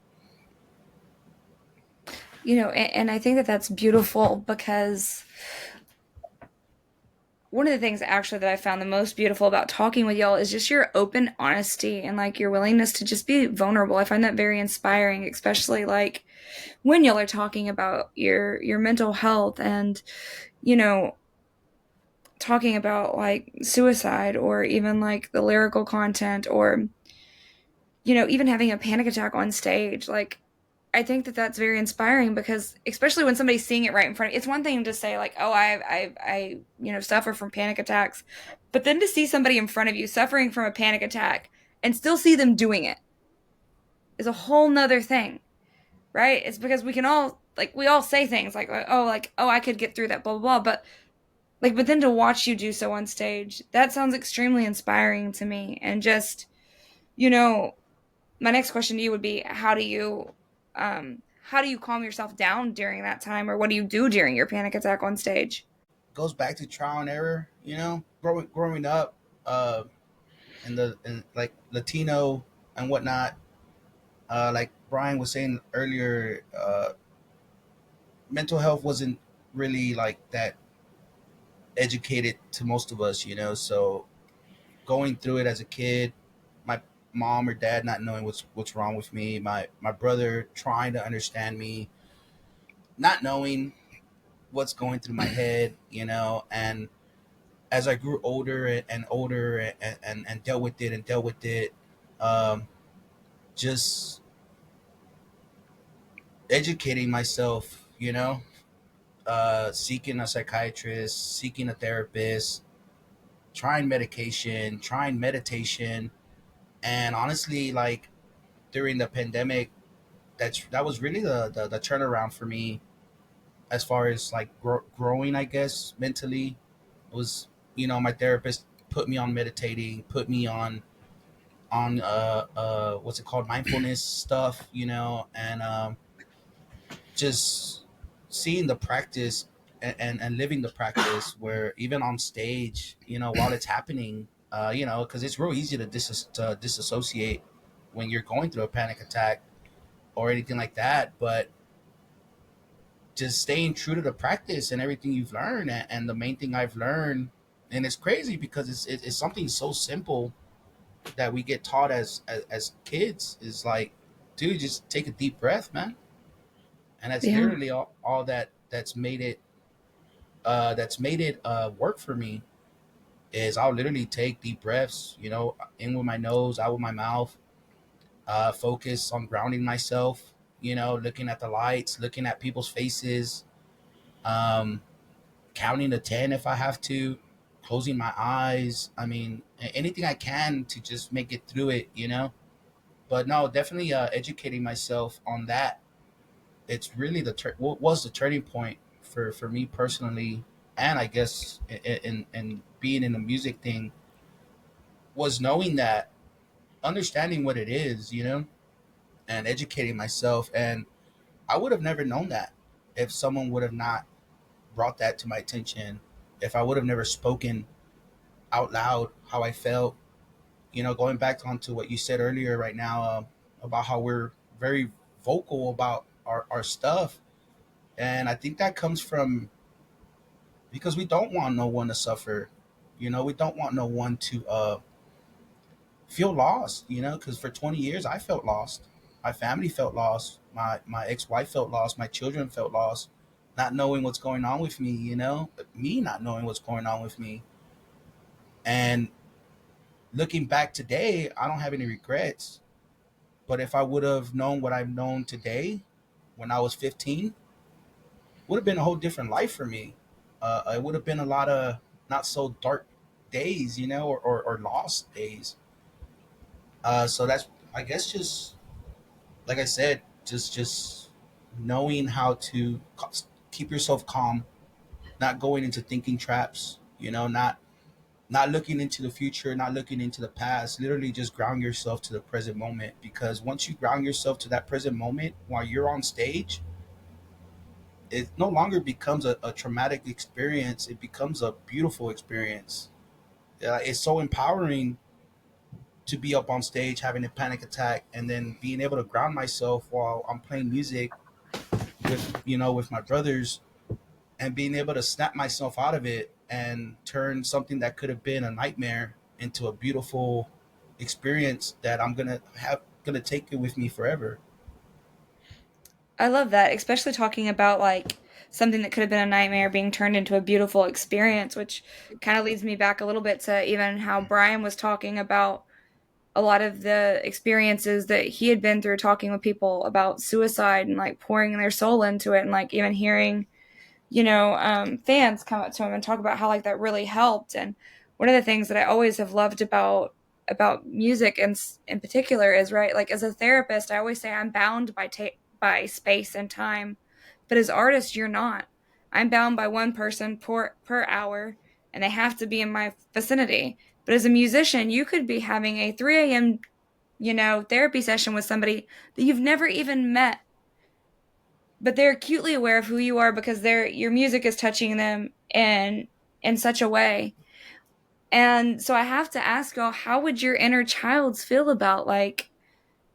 And I think that that's beautiful because one of the things actually that I found the most beautiful about talking with y'all is just your open honesty and like your willingness to just be vulnerable. I find that very inspiring, especially like when y'all are talking about your mental health and you know talking about like suicide or even like the lyrical content or even having a panic attack on stage. Like I think that that's very inspiring because especially when somebody's seeing it right in front of you, it's one thing to say like, oh, I suffer from panic attacks, but then to see somebody in front of you suffering from a panic attack and still see them doing it is a whole nother thing, right? It's because we can all like we all say things like oh I could get through that, blah blah blah, but then to watch you do so on stage, that sounds extremely inspiring to me. And just you know my next question to you would be how do you calm yourself down during that time, or what do you do during your panic attack on stage?
Goes back to trial and error. Growing up, uh, in like Latino and whatnot. Like Brian was saying earlier, mental health wasn't really like that educated to most of us. So going through it as a kid, my mom or dad not knowing what's wrong with me, my brother trying to understand me, not knowing what's going through my head, and as I grew older and older and dealt with it and dealt with it, um, just educating myself, seeking a psychiatrist, seeking a therapist, trying medication, trying meditation, and honestly, like during the pandemic, that was really the turnaround for me as far as like growing, I guess, mentally. It was, my therapist put me on meditating, put me on what's it called, mindfulness stuff, and just seeing the practice and living the practice where even on stage, while it's happening, because it's real easy to disassociate when you're going through a panic attack or anything like that, but just staying true to the practice and everything you've learned. And the main thing I've learned, and it's crazy because it's something so simple that we get taught as kids, is like, dude, just take a deep breath, man. And that's
Yeah.
literally all that's made it work for me. Is I'll literally take deep breaths, in with my nose, out with my mouth, focus on grounding myself, looking at the lights, looking at people's faces, um, counting to 10 if I have to, closing my eyes. I mean, anything I can to just make it through it. But no, definitely educating myself on that. It's really what was the turning point for me personally, and I guess in being in the music thing, was knowing that, understanding what it is, and educating myself. And I would have never known that if someone would have not brought that to my attention, if I would have never spoken out loud how I felt. Going back onto what you said earlier right now, about how we're very vocal about our stuff. And I think that comes from, because we don't want no one to suffer. We don't want no one to feel lost, because for 20 years I felt lost. My family felt lost. My ex-wife felt lost. My children felt lost, not knowing what's going on with me, me not knowing what's going on with me. And looking back today, I don't have any regrets. But if I would have known what I've known today when I was 15, would have been a whole different life for me. It would have been a lot of not so dark days, or lost days. So that's, I guess, just like I said, just knowing how to keep yourself calm, not going into thinking traps, not looking into the future, not looking into the past. Literally, just ground yourself to the present moment. Because once you ground yourself to that present moment while you're on stage, it no longer becomes a traumatic experience. It becomes a beautiful experience. It's so empowering to be up on stage having a panic attack and then being able to ground myself while I'm playing music with my brothers, and being able to snap myself out of it and turn something that could have been a nightmare into a beautiful experience that I'm gonna take it with me forever.
I love that, especially talking about like something that could have been a nightmare being turned into a beautiful experience, which kind of leads me back a little bit to even how Brian was talking about a lot of the experiences that he had been through, talking with people about suicide and like pouring their soul into it, and like even hearing, fans come up to him and talk about how like that really helped. And one of the things that I always have loved about music and in particular is, right, like as a therapist, I always say I'm bound by space and time, but as artists, you're not. I'm bound by one person per hour, and they have to be in my vicinity. But as a musician, you could be having a 3 a.m. Therapy session with somebody that you've never even met, but they're acutely aware of who you are because your music is touching them in such a way. And so I have to ask y'all, how would your inner childs feel about like,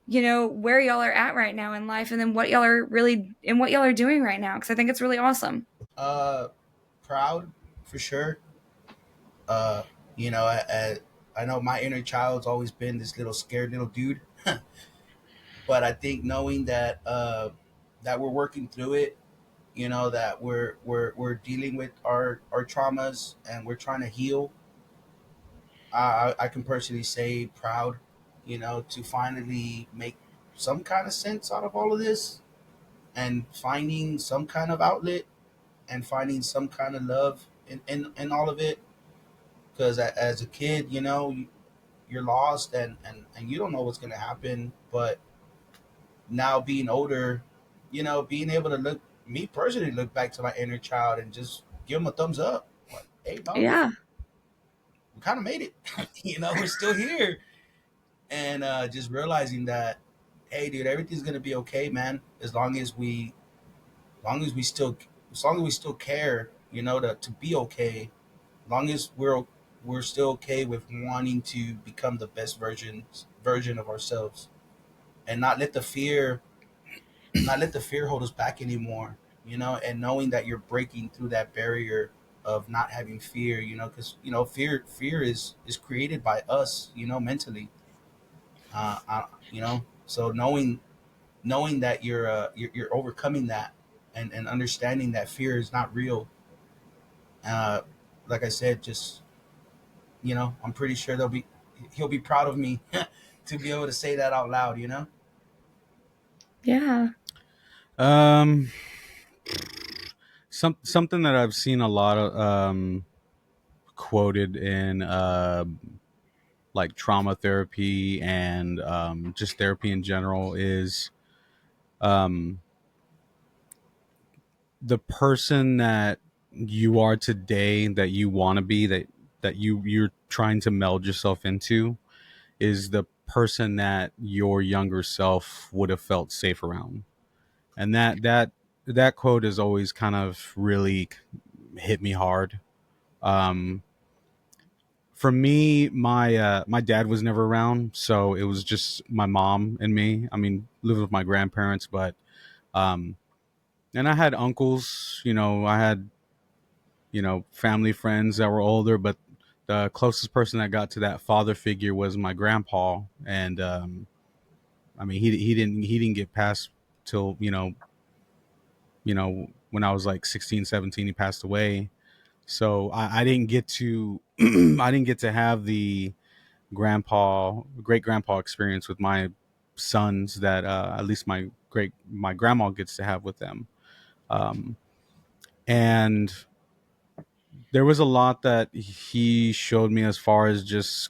where y'all are at right now in life, and then what y'all are doing right now? Because I think it's really awesome.
Uh, Proud for sure. Uh, I know my inner child's always been this little scared little dude, but I think knowing that we're working through it, that we're dealing with our traumas and we're trying to heal. I can personally say proud, to finally make some kind of sense out of all of this and finding some kind of outlet and finding some kind of love in all of it. Because as a kid, you're lost and you don't know what's going to happen. But now being older, being able to me personally, look back to my inner child and just give him a thumbs up. Like, hey, dog,
Yeah.
we kind of made it. We're still here. And just realizing that, hey, dude, everything's gonna be okay, man. As long as we still care, to be okay. As long as we're still okay with wanting to become the best version of ourselves, and not let the fear hold us back anymore. And knowing that you're breaking through that barrier of not having fear. Because fear is created by us. Mentally. So knowing that you're overcoming that, and understanding that fear is not real. Uh, like I said, just I'm pretty sure he'll be proud of me to be able to say that out loud.
Yeah.
Um, something that I've seen a lot of quoted in like trauma therapy and just therapy in general is um, the person that you are today, that you want to be, that you're trying to meld yourself into, is the person that your younger self would have felt safe around. And that quote has always kind of really hit me hard. um for me, my dad was never around, so it was just my mom and me. I mean, lived with my grandparents, but um and I had uncles, I had, family friends that were older, but the closest person that got to that father figure was my grandpa. And I mean, he didn't get past till, when I was like 16, 17, he passed away. So I didn't get to I didn't get to have the great grandpa experience with my sons that at least my grandma gets to have with them. um, and there was a lot that he showed me as far as just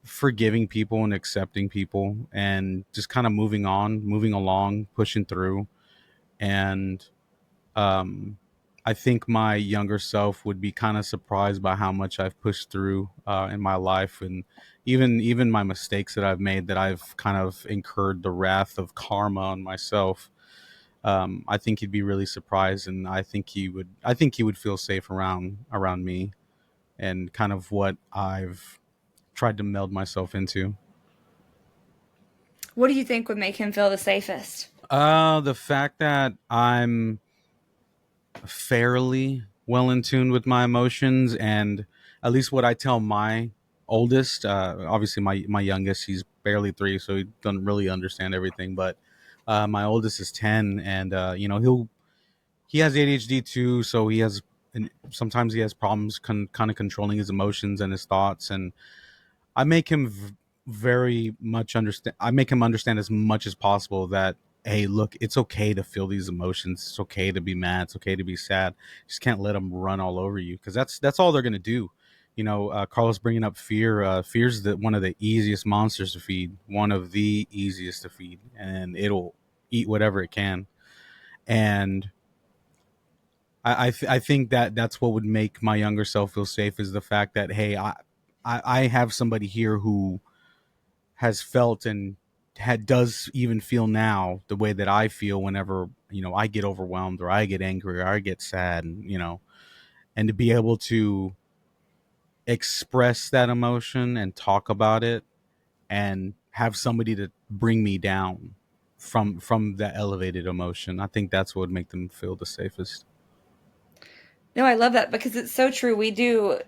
forgiving people and accepting people and just kind of moving on, moving along, pushing through. And um, I think my younger self would be kind of surprised by how much I've pushed through in my life, and even my mistakes that I've made, that I've kind of incurred the wrath of karma on myself. I think he'd be really surprised, and I think he would feel safe around me and kind of what I've tried to meld myself into.
What do you think would make him feel the safest?
The fact that I'm fairly well in tune with my emotions, and at least what I tell my oldest, obviously my youngest, he's barely 3, so he doesn't really understand everything, but my oldest is 10, and he has ADHD too, so and sometimes he has problems kind of controlling his emotions and his thoughts, and I make him very much understand. I make him understand as much as possible that, hey, look, it's okay to feel these emotions. It's okay to be mad. It's okay to be sad. You just can't let them run all over you, because that's all they're gonna do. Carlos bringing up fear. Fear's one of the easiest monsters to feed. One of the easiest to feed, and it'll eat whatever it can. And I think that that's what would make my younger self feel safe, is the fact that, hey, I have somebody here who has felt and does even feel now the way that I feel whenever I get overwhelmed, or I get angry, or I get sad, and and to be able to express that emotion and talk about it, and have somebody to bring me down from that elevated emotion. I think that's what would make them feel the safest.
No, I love that because it's so true. We do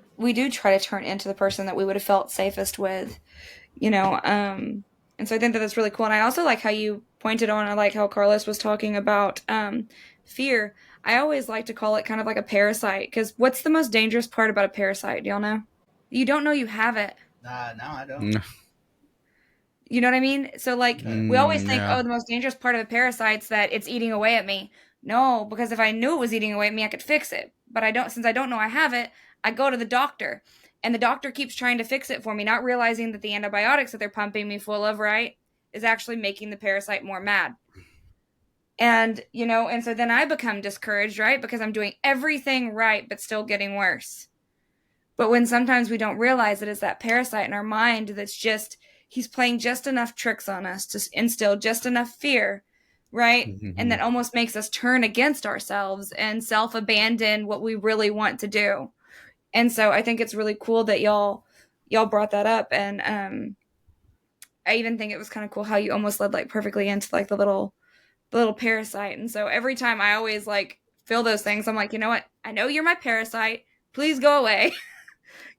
try to turn into the person that we would have felt safest with, you know. And so I think that that's really cool. And I also like how you pointed on. I like how Carlos was talking about fear. I always like to call it kind of like a parasite because what's the most dangerous part about a parasite? Do y'all know? You don't know you have it.
Nah, no, I don't.
Mm,
You know what I mean? So like
Yeah.
we always think,
yeah.
oh, the most dangerous part of a parasite's that it's eating away at me. No, because if I knew it was eating away at me, I could fix it. But I don't, since I don't know I have it, I go to the doctor. And the doctor keeps trying to fix it for me, not realizing that the antibiotics that they're pumping me full of, right, is actually making the parasite more mad. And so then I become discouraged, right? Because I'm doing everything right, but still getting worse. But when sometimes we don't realize it is that parasite in our mind that's just, he's playing just enough tricks on us to instill just enough fear, right? And that almost makes us turn against ourselves and self abandon what we really want to do. And so I think it's really cool that y'all brought that up. And I even think it was kind of cool how you almost led like perfectly into like the little parasite. And so every time I always like feel those things, I'm like, you know what? I know you're my parasite. Please go away.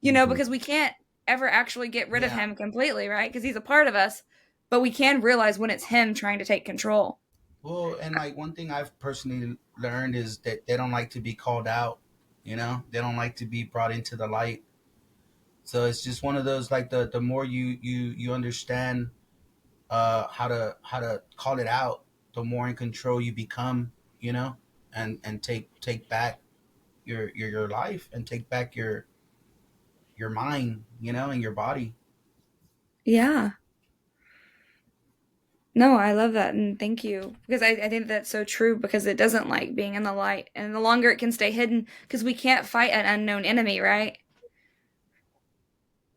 Because we can't ever actually get rid of
Yeah.
him completely, right? Because he's a part of us, but we can realize when it's him trying to take control.
Well, and like one thing I've personally learned is that they don't like to be called out. They don't like to be brought into the light. So it's just one of those, like, the more you understand how to call it out, the more in control you become. And take back your life, and take back your mind, and your body.
Yeah. No, I love that. And thank you. Because I think that's so true because it doesn't like being in the light. And the longer it can stay hidden, because we can't fight an unknown enemy, right?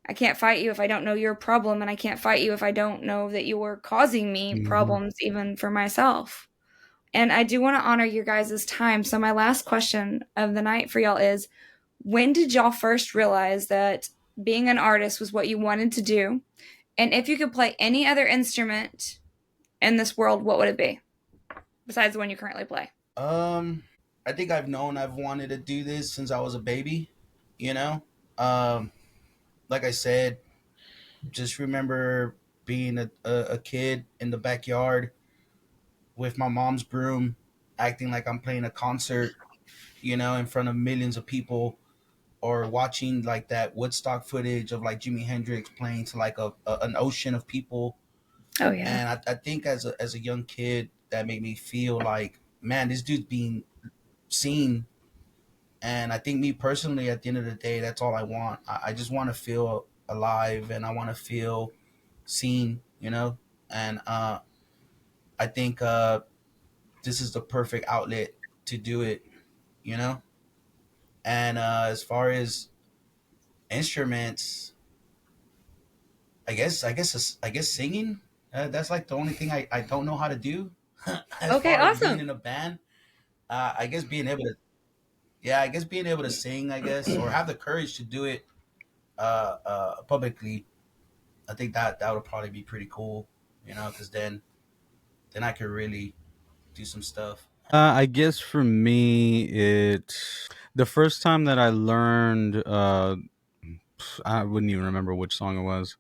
I can't fight you if I don't know your problem. And I can't fight you if I don't know that you are causing me
Hmm.
problems, even for myself. And I do want to honor your guys' time. So, my last question of the night for y'all is when did y'all first realize that being an artist was what you wanted to do? And if you could play any other instrument in this world, what would it be besides the one you currently play?
I think I've wanted to do this since I was a baby. You know, um, like I said, just remember being a kid in the backyard with my mom's broom, acting like I'm playing a concert, in front of millions of people, or watching like that Woodstock footage of like Jimi Hendrix playing to like an ocean of people.
Oh, yeah.
And I think as a young kid, that made me feel like, man, this dude's being seen, And I think me personally, at the end of the day, that's all I want. I just want to feel alive, and I want to feel seen, you know. And I think this is the perfect outlet to do it, you know. And as far as instruments, I guess singing. That's like the only thing I don't know how to do. As
Okay,
far as being
awesome.
in a band, I guess being able to, yeah, I guess being able to sing, I guess, or have the courage to do it publicly. I think that would probably be pretty cool, you know, because then I could really do some stuff.
I guess for me, the first time that I learned, I wouldn't even remember which song it was.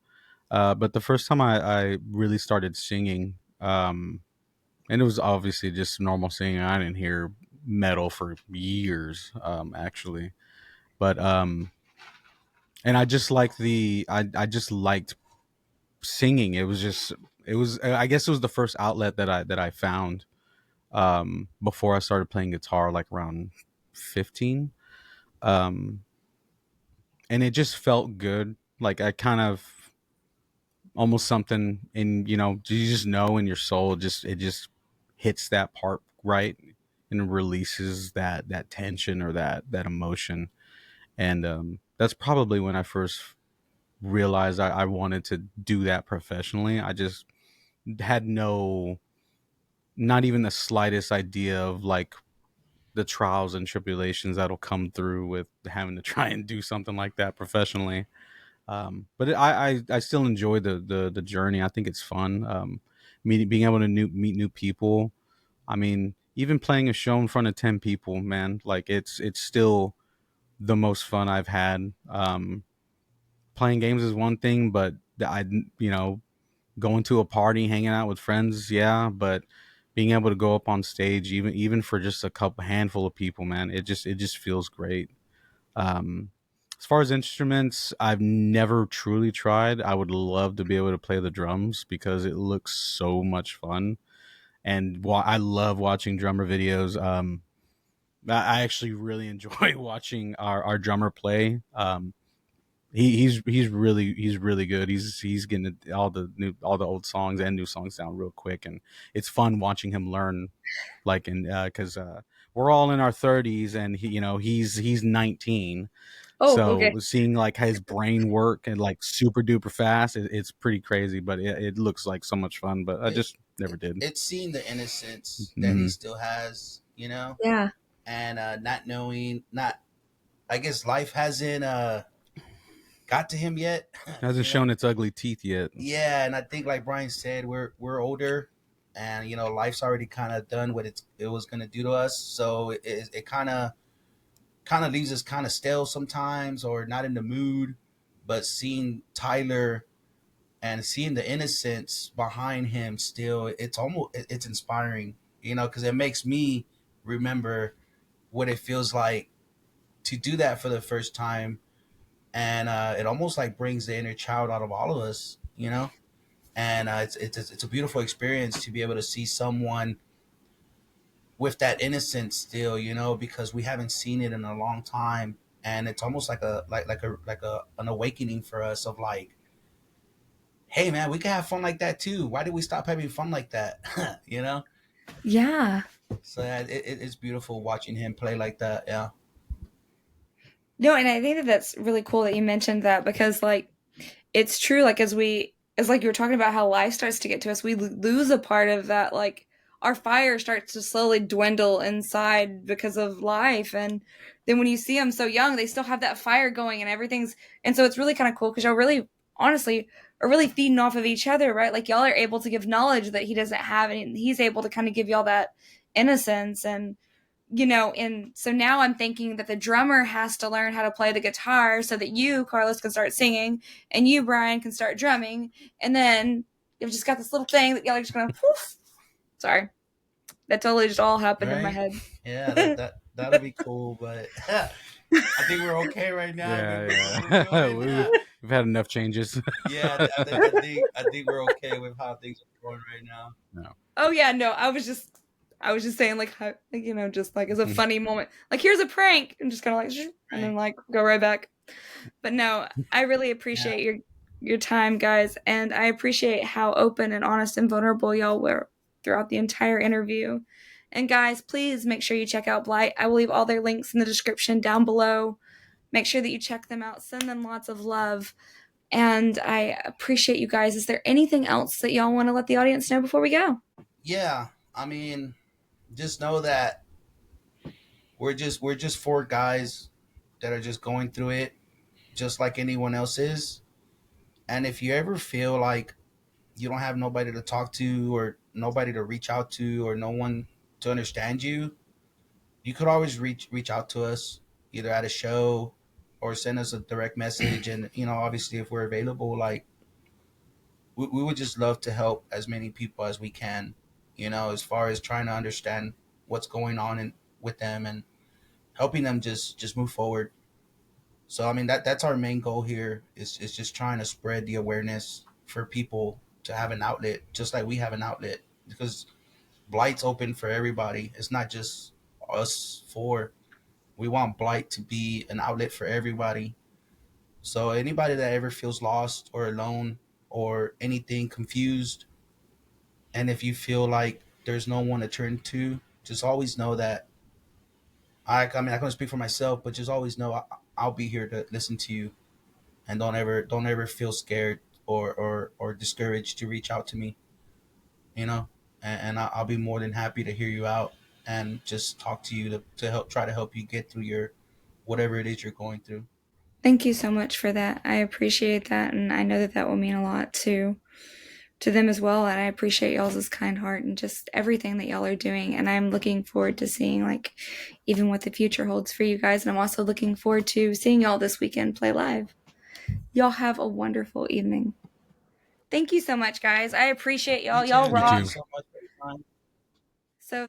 But the first time I really started singing, and it was obviously just normal singing. I didn't hear metal for years, actually. But and I just like I just liked singing. It was just it was I guess it was the first outlet that I found before I started playing guitar, like around 15. Um, and it just felt good. Like I kind of almost something in you just know in your soul, just it just hits that part right and releases that tension or that emotion. And that's probably when I first realized I wanted to do that professionally. I just had not even the slightest idea of like the trials and tribulations that'll come through with having to try and do something like that professionally. But I still enjoy the journey. I think it's fun. Being able to meet new people. I mean, even playing a show in front of 10 people, man, like it's still the most fun I've had. Playing games is one thing, but I you know going to a party, hanging out with friends, yeah, but being able to go up on stage, even for just a couple handful of people, man, it just feels great. Um, as far as instruments, I've never truly tried. I would love to be able to play the drums because it looks so much fun, and I love watching drummer videos. I actually really enjoy watching our drummer play. He's really good. He's getting all the old songs and new songs down real quick, and it's fun watching him learn. Like, and because we're all in our 30s, and he's 19,
Oh,
so
okay.
seeing like his brain work and like super duper fast, it's pretty crazy. But it looks like so much fun. But I
It,
just never did.
it's seeing the innocence that he
Mm-hmm.
still has, you know,
Yeah.
and not knowing, not, I guess life hasn't got to him yet,
Hasn't
you know.
shown its ugly teeth yet.
Yeah, and I think like Brian said, we're older, and you know life's already kind of done what it was gonna do to us. So it kind of leaves us kind of stale sometimes, or not in the mood. But seeing Tyler and seeing the innocence behind him, still, it's inspiring, you know, because it makes me remember what it feels like to do that for the first time, and it almost like brings the inner child out of all of us, you know. And it's a beautiful experience to be able to see someone with that innocence still, you know, because we haven't seen it in a long time, and it's almost like a an awakening for us of like, hey man, we can have fun like that too. Why did we stop having fun like that? You know.
Yeah.
So yeah, it's beautiful watching him play like that. Yeah.
No, and I think that that's really cool that you mentioned that because, like, it's true. Like, as like you were talking about how life starts to get to us, we lose a part of that. Like, our fire starts to slowly dwindle inside because of life. And then when you see them so young, they still have that fire going and everything's, and so it's really kind of cool because y'all really, honestly, are really feeding off of each other, right? Like, y'all are able to give knowledge that he doesn't have, and he's able to kind of give y'all that innocence. And so now I'm thinking that the drummer has to learn how to play the guitar so that you, Carlos, can start singing, and you, Brian, can start drumming, and then you've just got this little thing that y'all are just gonna poof. Sorry, that totally just all happened in my
Right.
head.
Yeah. That'll be cool, but I think we're okay right now
Yeah,
with what we're
yeah.
doing.
We've had enough changes.
Yeah, I think we're okay with how things are going right now.
No.
Oh yeah, no, I was just I was just saying, like, how, like, just like as a funny moment. Like, here's a prank, and just kind of like, and then
Right.
like go right back. But no, I really
Yeah.
appreciate your time, guys, and I appreciate how open and honest and vulnerable y'all were throughout the entire interview. And guys, please make sure you check out Blight. I will leave all their links in the description down below. Make sure that you check them out. Send them lots of love. And I appreciate you guys. Is there anything else that y'all want to let the audience know before we go?
Yeah. I mean, just know that we're just four guys that are just going through it, just like anyone else is. And if you ever feel like you don't have nobody to talk to or nobody to reach out to or no one to understand you, you could always reach out to us either at a show or send us a direct message. And obviously, if we're available, like we would just love to help as many people as we can. As far as trying to understand what's going on with them and helping them just move forward. So I mean that's our main goal here is just trying to spread the awareness for people to have an outlet, just like we have an outlet, because Blight's open for everybody. It's not just us four. We want Blight to be an outlet for everybody. So anybody that ever feels lost or alone or anything confused, and if you feel like there's no one to turn to, just always know that I mean I can't speak for myself, but just always know I'll be here to listen to you, and don't ever feel scared or discouraged to reach out to me. You know, and I'll be more than happy to hear you out and just talk to you to help try to help you get through your whatever it is you're going through.
Thank you so much for that. I appreciate that, and I know that that will mean a lot to them as well. And I appreciate y'all's kind heart and just everything that y'all are doing. And I'm looking forward to seeing like even what the future holds for you guys. And I'm also looking forward to seeing y'all this weekend play live. Y'all have a wonderful evening. Thank you so much, guys. I appreciate
You
y'all. Y'all
too.
You
Thank you
too.
rock.
so much for your time.
So